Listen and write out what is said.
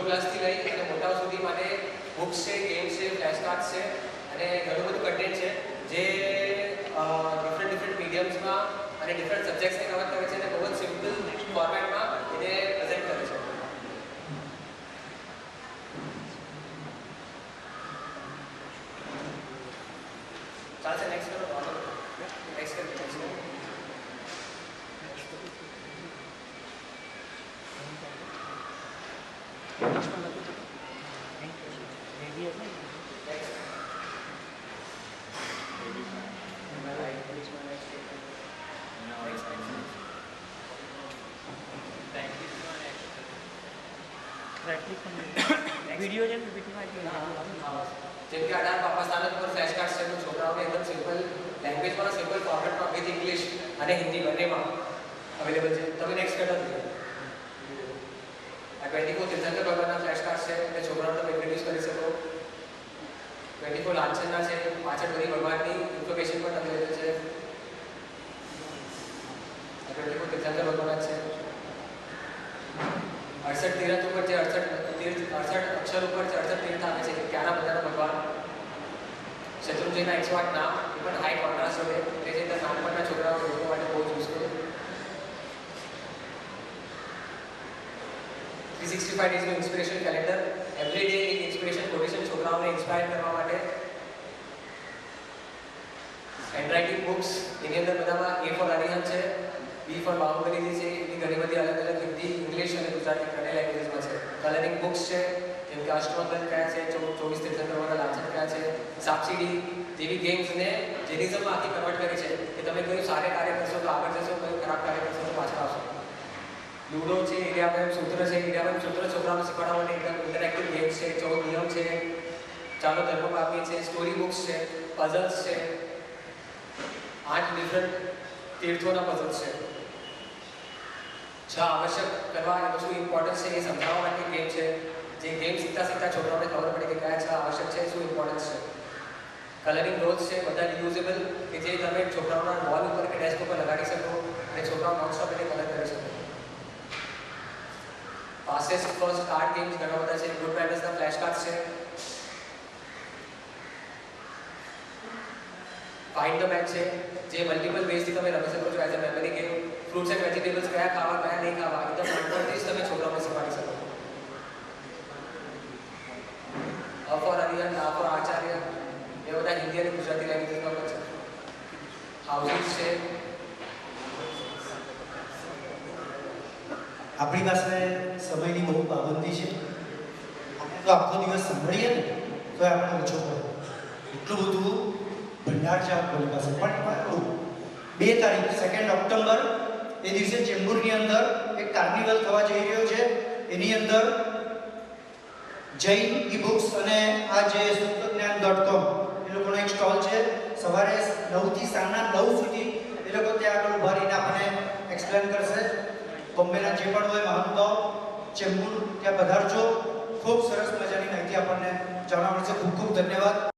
Plus થી લઈ અને મોટાઓ સુધી માટે બુક્સ છે, ગેમ્સ છે, ફ્લેશ કાર્ડ્સ છે અને ઘણું બધું કન્ટેન્ટ છે જે ડિફરન્ટ મીડિયમ્સમાં અને ડિફરન્ટ સબ્જેક્ટ્સને કવર કરે છે અને બહુ જ સિમ્પલ ફોર્મેટમાં એને પ્રેઝન્ટ કરે છે. ચાલશે નેક્સ્ટ કરો. નેક્સ્ટ કરો. वीडियो જેમ પીપીટીમાં જેમ કે 18 પાપા સ્થાનક પર ફ્લેશ કાર્ડ છે તો છોકરાઓને એકદમ સિમ્પલ લેંગ્વેજમાં સિમ્પલ ફોર્મેટમાં વિથ ઇંગ્લિશ અને હિન્દી બંનેમાં અવેલેબલ છે. તમે નેક્સ્ટ કરો. આ 24 તીર્થંકર ભગવાનના ફ્લેશ કાર્ડ છે એટલે છોકરાઓને તમે ઇન્ટ્રોડ્યુસ કરી શકો. 24 લાંછનના છે, પાછળ બધી ભગવાનની ઇન્ફોર્મેશન પણ અવેલેબલ છે. 24 તીર્થંકર ભગવાન છે. 68 તીર્થ ઉપર જે 68 અક્ષર ઉપર જે 68 તીર્થ આવે છે ત્યાંના બધાના ભગવાન. શત્રુંજયના 108 નામ એ પણ હાઈ કોન્ટ્રાસ્ટ હોય તે જે નાનપણના છોકરાઓ લોકો માટે બહુ યુઝફુલ. 365 ડેઝનું ઇન્સ્પિરેશન કેલેન્ડર, એવરી ડે એક ઇન્સ્પિરેશન કોટેશન છોકરાઓને ઇન્સ્પાયર કરવા માટે. હેન્ડરાઇટિંગ બુક્સ એની અંદર બધામાં A ફોર અરિહંત છે, B ફોર બાહુબલી છે, એની ઘણી બધી અલગ અલગ હિન્દી, ઇંગ્લિશ અને ગુજરાતી બંને લેંગ્વેજમાં છે. કલરિંગ બુક્સ છે જેમ કે અષ્ટમંગલ કયા છે, 24 તીર્થંકરોના લાંછન કયા છે, સાપસીડી જેવી ગેમ્સને જેનિઝમમાં આખી કન્વર્ટ કરી છે કે તમે કયું સારા કાર્ય કરશો તો આગળ જશો, કયું ખરાબ કાર્ય કરશો તો પાછળ આવશો. લૂડો છે, એરિયામાં સૂત્ર છે, એરિયામાં સૂત્ર છોકરાઓને શીખવાડવા માટે એકદમ ઇન્ટરેક્ટિવ ગેમ્સ છે, 14 નિયમ છે, ચાલો ધર્મ પામીએ છે, સ્ટોરી બુક્સ છે, પઝલ્સ છે, 8 ડિફરન્ટ તીર્થોના પઝલ્સ છે. 6 આવશ્યક કરવા એ શું ઇમ્પોર્ટન્સ છે એ સમજાવવા માટે ગેમ છે. જે ગેમ શીખતા છોકરાઓને ખબર પડે કે કયા 6 આવશ્યક છે, શું ઇમ્પોર્ટન્સ છે. કલરિંગ રોલ્સ છે, બધા રિયુઝેબલ કે જે તમે છોકરાઓના વોલ ઉપર કે ડેસ્ક ઉપર લગાડી શકો અને છોકરાઓ નોનસ્ટોપ એને કલર કરી શકો. ફાસ્ટેસ્ટ ફર્સ્ટ કાર્ડ ગેમ્સ ઘણા બધા છે. ગુડ મેનર્સના ફ્લેશ કાર્ડ્સ છે. ફાઇન્ડ ધ મેચ છે જે મલ્ટિપલ વેઝથી તમે રમી શકો છો as a memory game. Fruits and vegetables કયા ખાવા કયા નહીં ખાવા એકદમ નાનપણથી જ તમે છોકરાઓને શીખવાડી શકો. અ ફોર અરિહંત, આ ફોર આચાર્ય એ બધા હિન્દી અને ગુજરાતી લેંગ્વેજમાં પણ છે. હાઉસિસ છે. આપણી પાસે સમયની બહુ પાબંદી છે. આપણે તો આખો દિવસ સાંભળીએ ને તો આપણે ઓછો પડે. એટલું બધું ભંડાર છે આપણી પાસે. પણ 2 તારીખ 2 ઓક્ટોબર એ દિવસે ચેમ્બુરની અંદર એક કાર્નિવલ થવા જઈ રહ્યો છે. એની અંદર જૈન ઈ બુક્સ અને આ જે સૂત્રજ્ઞાન.com એ લોકોનો એક સ્ટોલ છે. સવારે 9 થી સાંજના 9 સુધી એ લોકો ત્યાં આગળ ઉભા રહીને આપણને એક્સપ્લેન કરશે. બોમ્બેના જે પણ હોય મહંતો ચેમ્બુર ત્યાં પધારજો. ખૂબ સરસ મજાની માહિતી આપણને જાણવા મળશે. ખૂબ ખૂબ ધન્યવાદ.